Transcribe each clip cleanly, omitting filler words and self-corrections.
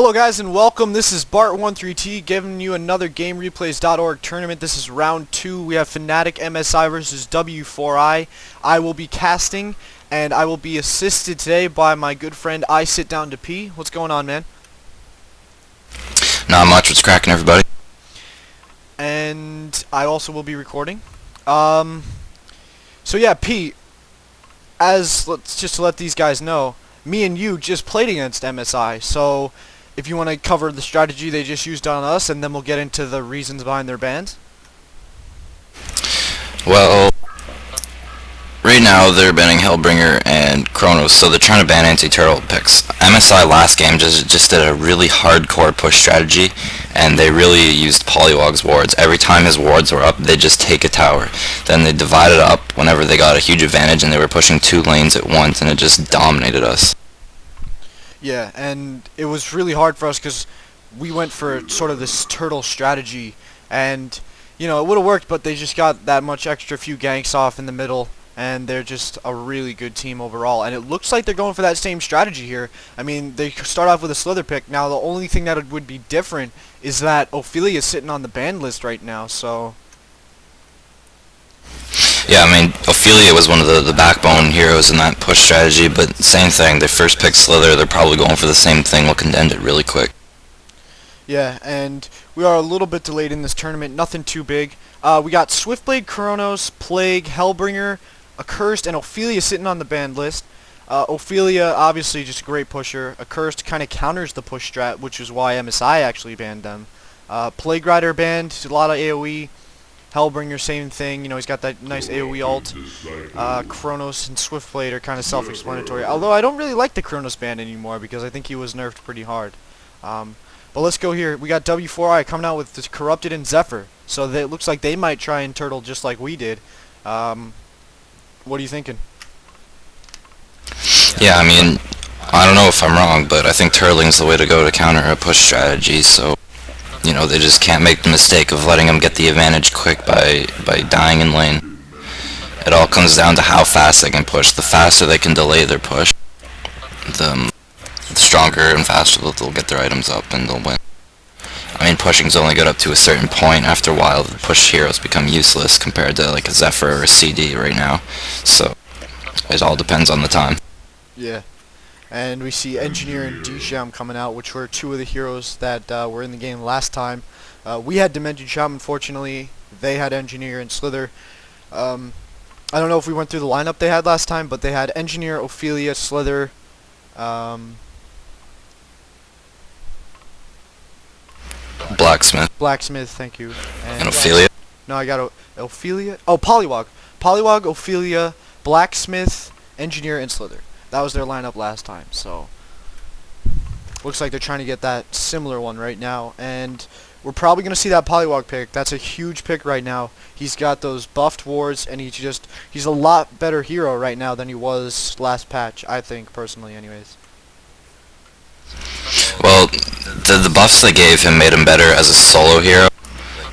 Hello guys and welcome. This is Bart13T giving you another GameReplays.org tournament. This is round 2. We have Fnatic MSI versus W4I. I will be casting and I will be assisted today by my good friend I Sit Down to Pee. What's going on, man? Not much. What's cracking, everybody? And I also will be recording. So yeah, P, just to let these guys know, me and you just played against MSI, so if you want to cover the strategy they just used on us, and then we'll get into the reasons behind their bans. Well, right now they're banning Hellbringer and Chronos, so they're trying to ban anti-turtle picks. MSI last game just did a really hardcore push strategy, and they really used Polywog's wards. Every time his wards were up, they just take a tower. Then they divided up whenever they got a huge advantage, and they were pushing 2 lanes at once, and it just dominated us. Yeah, and it was really hard for us because we went for sort of this turtle strategy, and you know, it would have worked, but they just got that much extra few ganks off in the middle, and they're just a really good team overall. And it looks like they're going for that same strategy here. I mean, they start off with a Slither pick. Now, the only thing that would be different is that Ophelia is sitting on the ban list right now, so... Yeah, I mean, Ophelia was one of the backbone heroes in that push strategy, but same thing. They first picked Slither. They're probably going for the same thing, looking to end it really quick. Yeah, and we are a little bit delayed in this tournament. Nothing too big. We got Swiftblade, Chronos, Plague, Hellbringer, Accursed, and Ophelia sitting on the banned list. Ophelia, obviously just a great pusher. Accursed kind of counters the push strat, which is why MSI actually banned them. Plague Rider banned, a lot of AoE. Hellbringer, same thing. You know, he's got that nice AoE ult. Chronos and Swiftblade are kind of self-explanatory. Although I don't really like the Chronos ban anymore because I think he was nerfed pretty hard. But let's go here. We got W4I coming out with this Corrupted and Zephyr. So it looks like they might try and turtle just like we did. What are you thinking? Yeah, I mean, I don't know if I'm wrong, but I think turtling's the way to go to counter a push strategy, so... You know, they just can't make the mistake of letting them get the advantage quick by dying in lane. It all comes down to how fast they can push. The faster they can delay their push, the stronger and faster they'll get their items up and they'll win. I mean, pushing's only good up to a certain point. After a while, the push heroes become useless compared to like a Zephyr or a CD right now. So, it all depends on the time. Yeah. And we see Engineer and D-Sham coming out, which were 2 of the heroes that were in the game last time. We had Dimension Sham, unfortunately. They had Engineer and Slither. I don't know if we went through the lineup they had last time, but they had Engineer, Ophelia, Slither, Blacksmith, thank you. And Ophelia? No, I got Ophelia. Oh, Polywog. Polywog, Ophelia, Blacksmith, Engineer, and Slither. That was their lineup last time, so looks like they're trying to get that similar one right now, and we're probably going to see that Polywog pick. That's a huge pick right now. He's got those buffed wards, and he's a lot better hero right now than he was last patch, I think, personally, anyways. Well, the buffs they gave him made him better as a solo hero.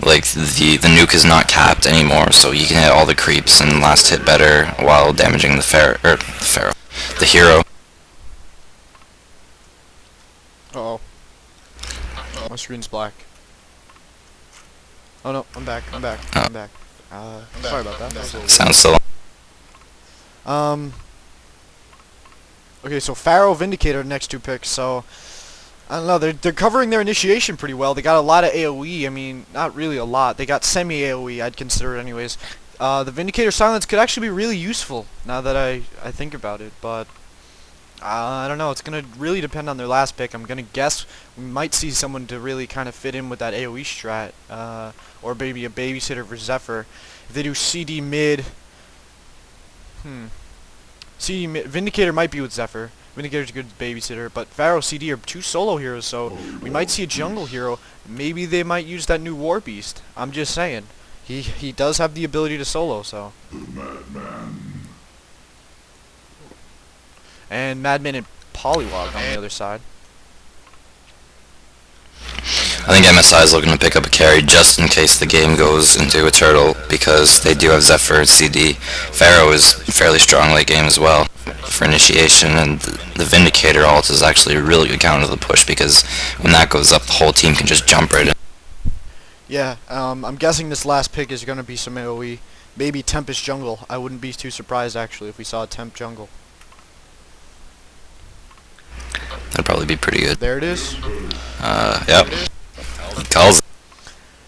Like, the nuke is not capped anymore, so he can hit all the creeps and last hit better while damaging the hero. Uh-oh. My screen's black. Oh no, I'm back. I'm back. Sorry about that. Sounds so long. Okay, so Pharaoh, Vindicator, next 2 picks, so... I don't know, they're covering their initiation pretty well. They got a lot of AoE, I mean, not really a lot. They got semi-AoE, I'd consider it anyways. The Vindicator Silence could actually be really useful, now that I think about it, but... I don't know, it's going to really depend on their last pick. I'm going to guess we might see someone to really kind of fit in with that AoE strat, or maybe a babysitter for Zephyr. If they do CD mid... CD mid... Vindicator might be with Zephyr. Vindicator's a good babysitter, but Pharaoh, CD are 2 solo heroes, so we might see a jungle hero. Maybe they might use that new War Beast. I'm just saying. He does have the ability to solo, so... And Madman and Polywog on the other side. I think MSI is looking to pick up a carry just in case the game goes into a turtle, because they do have Zephyr and CD. Pharaoh is fairly strong late game as well. for initiation, and the Vindicator ult is actually a really good counter to the push because when that goes up, the whole team can just jump right in. Yeah, I'm guessing this last pick is going to be some AoE. Maybe Tempest jungle. I wouldn't be too surprised actually if we saw a Temp jungle. That'd probably be pretty good. There it is. Yep. Calls it.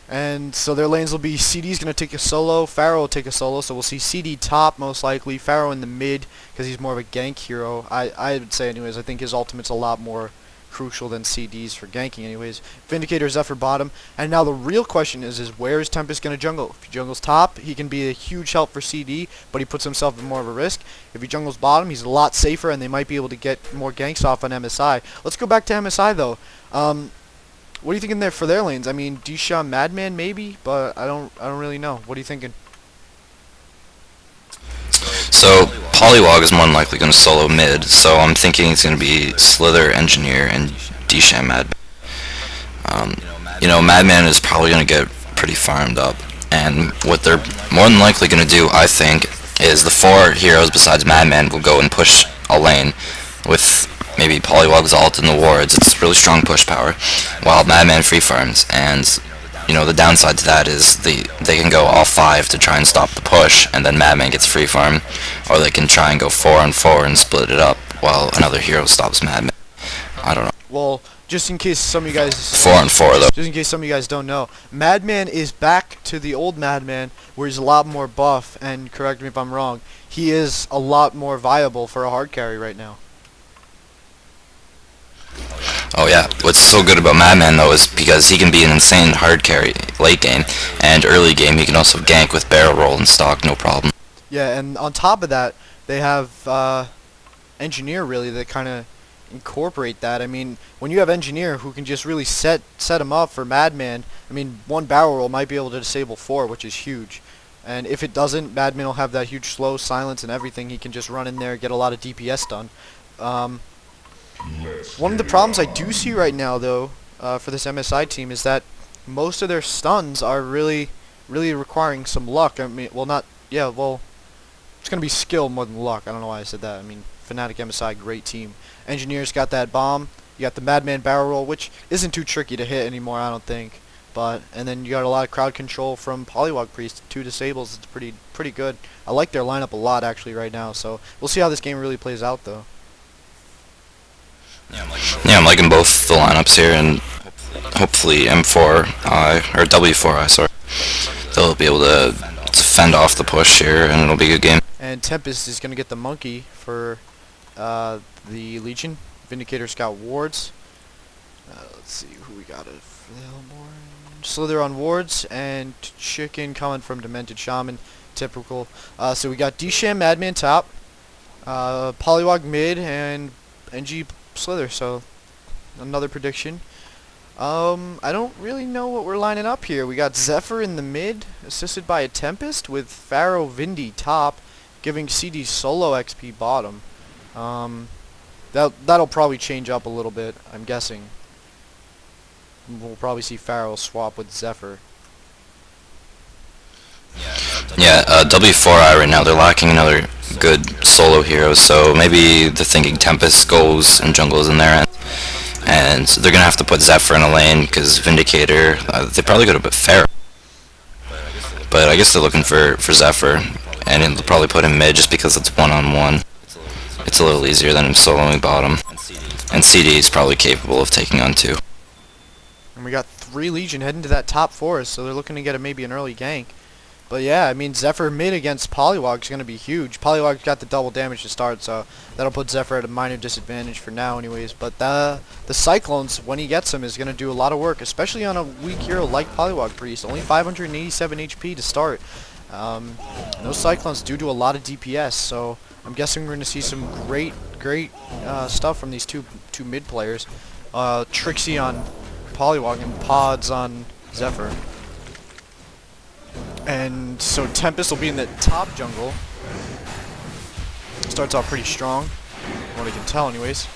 And so their lanes will be CD's going to take a solo, Pharaoh will take a solo, so we'll see CD top most likely, Pharaoh in the mid because he's more of a gank hero. I would say anyways, I think his ultimate's a lot more crucial than CD's for ganking anyways. Vindicator, Zephyr bottom, and now the real question is where is Tempest going to jungle? If he jungles top, he can be a huge help for CD, but he puts himself in more of a risk. If he jungles bottom, he's a lot safer and they might be able to get more ganks off on MSI. Let's go back to MSI though. What are you thinking there for their lanes? I mean, Disha Madman maybe, but I don't really know. What are you thinking? So Polywog is more than likely going to solo mid, so I'm thinking it's going to be Slither, Engineer, and Disham Madman. Madman is probably going to get pretty farmed up, and what they're more than likely going to do, I think, is the 4 heroes besides Madman will go and push a lane with maybe Polywog's ult in the wards. It's really strong push power, while Madman free farms, and the downside to that is they can go all 5 to try and stop the push, and then Madman gets free farm, or they can try and go 4 on 4 and split it up while another hero stops Madman. I don't know. Well, just in case some of you guys 4 on 4 though. Just in case some of you guys don't know, Madman is back to the old Madman where he's a lot more buff, and correct me if I'm wrong, he is a lot more viable for a hard carry right now. Oh yeah, what's so good about Madman though is because he can be an insane hard carry late game, and early game he can also gank with barrel roll and stock, no problem. Yeah, and on top of that, they have Engineer really that kind of incorporate that. I mean, when you have Engineer who can just really set him up for Madman, I mean, one barrel roll might be able to disable 4, which is huge. And if it doesn't, Madman will have that huge slow, silence, and everything. He can just run in there, get a lot of DPS done. One of the problems I do see right now, though, for this MSI team is that most of their stuns are really requiring some luck. I mean, well, it's going to be skill more than luck. I don't know why I said that. I mean, Fnatic MSI, great team. Engineers got that bomb. You got the Madman barrel roll, which isn't too tricky to hit anymore, I don't think. And then you got a lot of crowd control from Polywog Priest. 2 disables. It's pretty good. I like their lineup a lot, actually, right now. So we'll see how this game really plays out, though. Yeah, I'm liking both the lineups here, and hopefully M4I, or W4I, sorry, they'll be able to fend off the push here, and it'll be a good game. And Tempest is going to get the monkey for the Legion. Vindicator's got wards. Let's see who we got for the Hellborn. Slither on wards, and Chicken coming from Demented Shaman. Typical. So we got Disham Madman top, Polywog mid, and NG Slither. So another prediction. I don't really know what we're lining up here. We got Zephyr in the mid, assisted by a Tempest, with Pharaoh Vindy top, giving CD solo XP bottom. That'll probably change up a little bit, I'm guessing. We'll probably see Pharaoh swap with Zephyr. Yeah, W4I right now, they're lacking another good solo hero, so maybe they're thinking Tempest goes and jungles in there, and they're going to have to put Zephyr in a lane, because Vindicator, they probably could have put Pharaoh. But I guess they're looking for Zephyr, and they'll probably put him mid just because it's one-on-one. It's a little easier than him soloing bottom, and CD is probably capable of taking on 2. And we got 3 Legion heading to that top forest, so they're looking to get maybe an early gank. But yeah, I mean, Zephyr mid against Polywog is going to be huge. Polywog's got the double damage to start, so that'll put Zephyr at a minor disadvantage for now anyways. But the Cyclones, when he gets them, is going to do a lot of work, especially on a weak hero like Polywog Priest. Only 587 HP to start. Those Cyclones do a lot of DPS, so I'm guessing we're going to see some great stuff from these two mid players. Trixie on Polywog and Pods on Zephyr. And so Tempest will be in the top jungle. Starts off pretty strong, from what I can tell anyways.